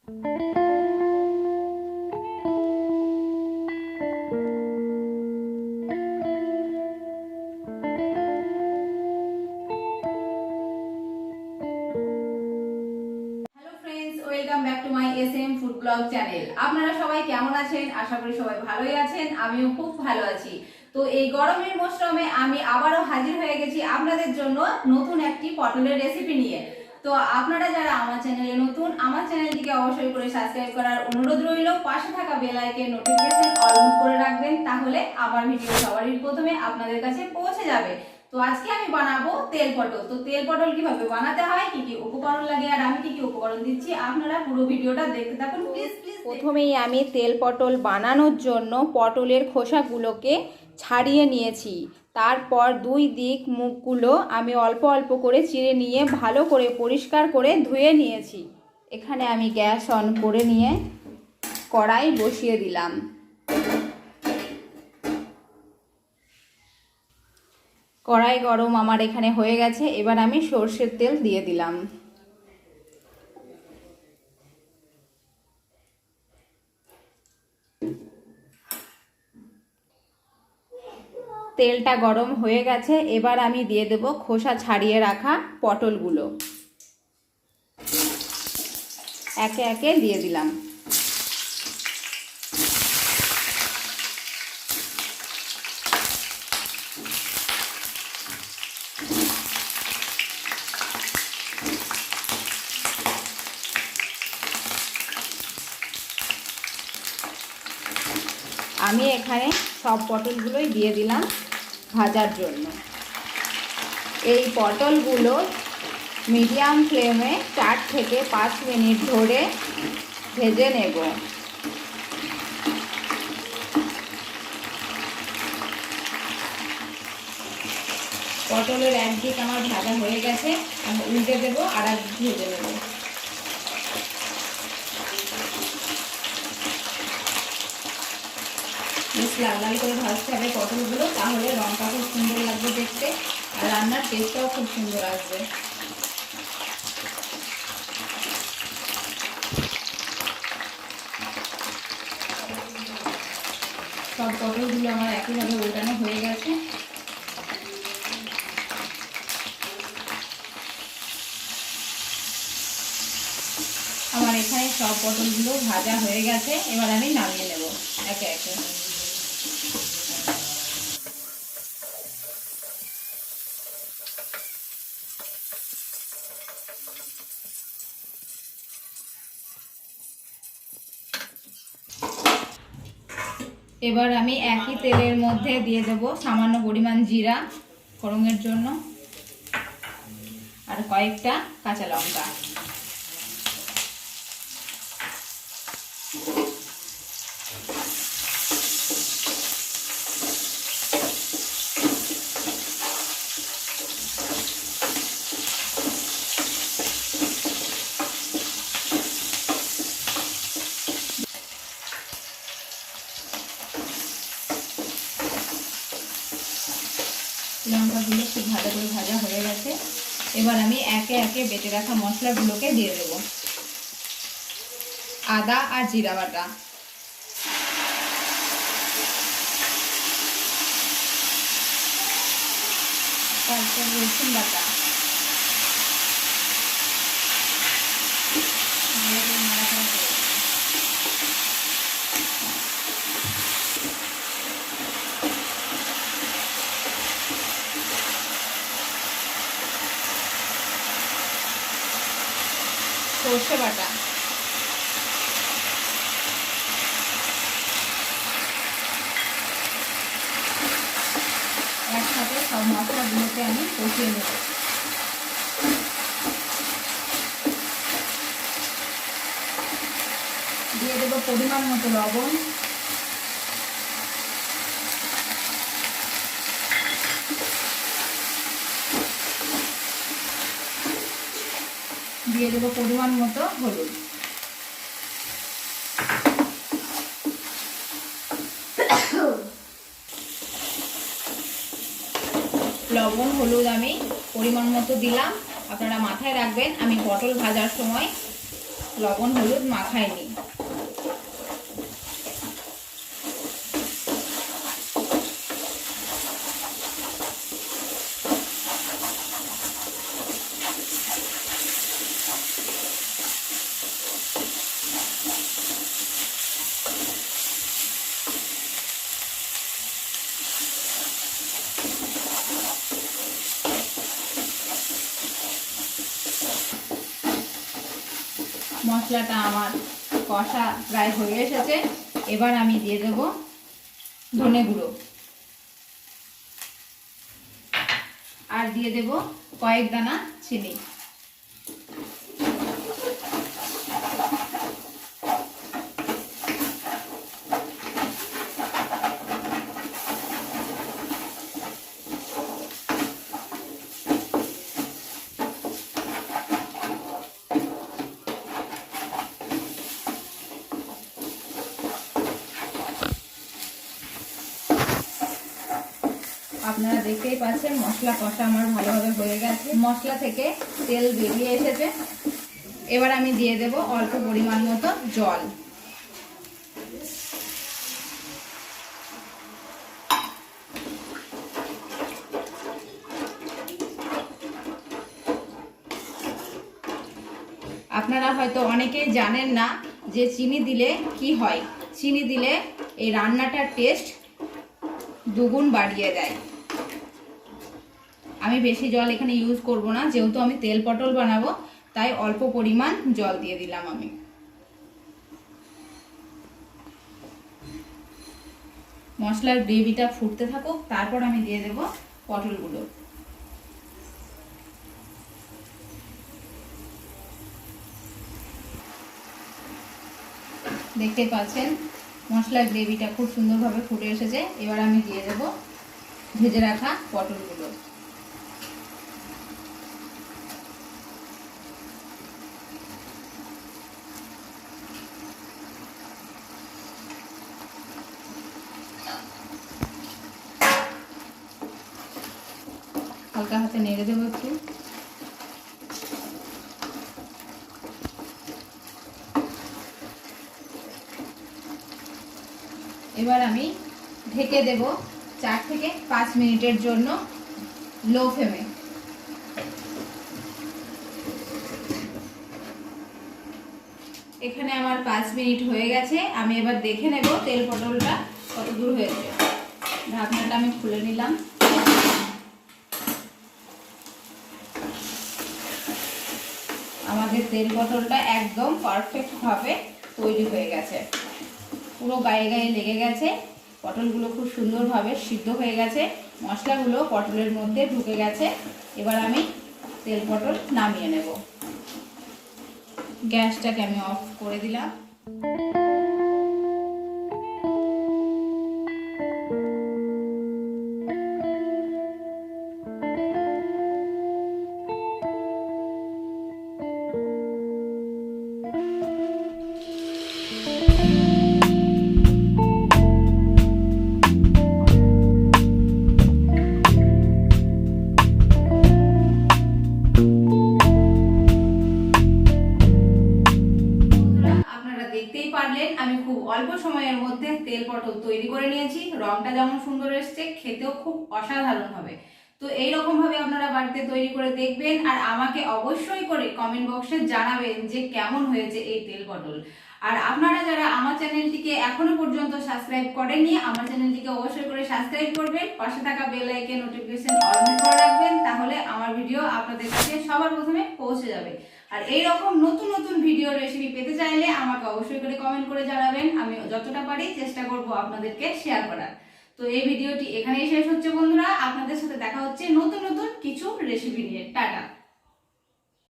Welcome back to my SM food blog channel. আপনারা সবাই কেমন আছেন? আশা করি সবাই ভালোই আছেন, আমিও খুব ভালো আছি। তো এই গরমের মৌসুমে আমি আবারও হাজির হয়ে গেছি আপনাদের জন্য নতুন একটি পটলের রেসিপি নিয়ে। তো আপনারা যারা আমার চ্যানেলে নতুন, আমার চ্যানেলটিকে অবশ্যই করে সাবস্ক্রাইব করার অনুরোধ রইল। পাশে থাকা বেল আইকন নোটিফিকেশন অল করে রাখবেন, তাহলে আমার ভিডিও সবারই প্রথমে আপনাদের কাছে পৌঁছে যাবে। তো আজকে আমি বানাবো তেল পটল। তো তেল পটল কিভাবে বানাতে হয়, কি কি উপকরণ লাগে আর আমি কি কি উপকরণ দিচ্ছি, আপনারা পুরো ভিডিওটা দেখতে থাকুন প্লিজ। প্রথমেই আমি তেল পটল বানানোর জন্য পটলের খোসাগুলোকে ছাড়িয়ে নিয়েছি। তারপর দুই দিক মুখগুলো আমি অল্প অল্প করে চিড়ে নিয়ে ভালো করে পরিষ্কার করে ধুয়ে নিয়েছি। এখানে আমি গ্যাস অন করে নিয়ে কড়াই বসিয়ে দিলাম। কড়াই গরম আমার এখানে হয়ে গেছে। এবার আমি সর্ষের তেল দিয়ে দিলাম। তেলটা গরম হয়ে গেছে। এবার আমি দিয়ে দেব খোসা ছাড়িয়ে রাখা পটলগুলো, একে একে দিয়ে দিলাম। আমি এখানে সব পটলগুলোই দিয়ে দিলাম ভাজার জন্য। এই পটলগুলো মিডিয়াম ফ্লেমে 4 থেকে 5 মিনিট ধরে ভেজে নেব। পটলের একদিক আমার ভাজা হয়ে গেছে, আমি উল্টে দেবো আর একদিক ভেজে নেব। বেশ লাল লাল করে ভাজতে হবে পটলগুলো, তাহলে রঙটা খুব সুন্দর লাগবে দেখতে আর রান্নার টেস্টটাও খুব সুন্দর আসবে। সব পটলগুলো আমার একইভাবে উল্টানো হয়ে গেছে। আমার এখানে সব পটলগুলো ভাজা হয়ে গেছে। এবার আমি নামিয়ে নেব একে একে। এবার আমি একই তেলের মধ্যে দিয়ে দেব সামান্য পরিমাণ জিরা ফোড়নের জন্য আর কয়েকটা কাঁচা লঙ্কা। লঙ্কাগুলো খুব ভালো করে ভাজা হয়ে গেছে। এবার আমি একে একে বেটে রাখা মশলাগুলোকে দিয়ে দেব। আদা আর জিরা বাটা, তারপর রসুন বাটা, সর্ষে বাটা, একসাথে সব মশলাগুলোকে আমি কষিয়ে নেব। দিয়ে দেব পরিমাণ মতো লবণ, দিয়ে দেব পরিমাণ মতো হলুদ। লবণ হলুদ আমি পরিমাণ মতো দিলাম। আপনারা মাথায় রাখবেন, আমি পটল ভাজার সময় লবণ হলুদ মাখাইনি। মশলাটা আমার কষা প্রায় হয়ে এসেছে। এবার আমি দিয়ে দেব ধনে গুঁড়ো আর দিয়ে দেব কয়েক দানা চিনি। আপনারা দেখতেই পাচ্ছেন মশলা কষা আমার ভালোভাবে হয়ে গেছে, মশলা থেকে তেল বেরিয়ে এসেছে। এবার আমি দিয়ে দেব অল্প পরিমাণ মতো জল। আপনারা হয়তো অনেকেই জানেন না যে চিনি দিলে কি হয়। চিনি দিলে এই রান্নাটার টেস্ট দুগুণ বাড়িয়ে দেয়। আমি বেশি জল এখানে ইউজ করব না, যেহেতু আমি তেল পটল বানাবো, তাই অল্প পরিমাণ জল দিয়ে দিলাম আমি। মশলার গ্রেভিটা ফুটতে থাকুক, তারপর আমি দিয়ে দেব পটলগুলো। দেখতে পাচ্ছেন মশলার গ্রেভিটা খুব সুন্দরভাবে ফুটে এসেছে। এবার আমি দিয়ে দেব ভেজে রাখা পটলগুলো। হালকা হাতে নেড়ে দেবো একটু। এবার আমি ঢেকে দেব 4 থেকে 5 মিনিটের জন্য লো ফ্লেমে। এখানে আমার 5 মিনিট হয়ে গেছে। আমি এবার দেখে নেব তেল পটলটা কত দূর হয়েছে। ঢাকনাটা আমি খুলে নিলাম। আমাদের তেল পটলটা একদম পারফেক্ট ভাবে তৈরি হয়ে গেছে, পুরো গায়ে গায়ে লেগে গেছে। পটলগুলো খুব সুন্দরভাবে সিদ্ধ হয়ে গেছে, মশলাগুলো পটলের মধ্যে ঢুকে গেছে। এবার আমি তেল পটল নামিয়ে নেব। গ্যাসটাকে আমি অফ করে দিলাম। দেখতেই পারলেন আমি খুব অল্প সময়ের মধ্যে তেল পটল তৈরি করে নিয়েছি। রংটা যেমন সুন্দর এসছে, খেতেও খুব অসাধারণ হবে। তো এইরকম ভাবে আপনারা বাড়িতে তৈরি করে দেখবেন, আর আমাকে অবশ্যই করে কমেন্ট বক্সে জানাবেন যে কেমন হয়েছে এই তেল পটল। আর আপনারা যারা আমার চ্যানেলটিকে এখনো পর্যন্ত সাবস্ক্রাইব করেননি, আমার চ্যানেলটিকে অবশ্যই করে সাবস্ক্রাইব করবেন, পাশে থাকা বেল আইকন নোটিফিকেশন অল করে রাখবেন, তাহলে আমার ভিডিও আপনাদের কাছে সবার প্রথমে পৌঁছে যাবে। আর এইরকম নতুন নতুন ভিডিও রেসিপি পেতে চাইলে আমাকে অবশ্যই করে কমেন্ট করে জানাবেন। আমি যতটা পারি চেষ্টা করব আপনাদেরকে শেয়ার করার। তো এই ভিডিওটি এখানেই শেষ হচ্ছে বন্ধুরা। আপনাদের সাথে দেখা হচ্ছে নতুন নতুন কিছু রেসিপি নিয়ে। টাটা।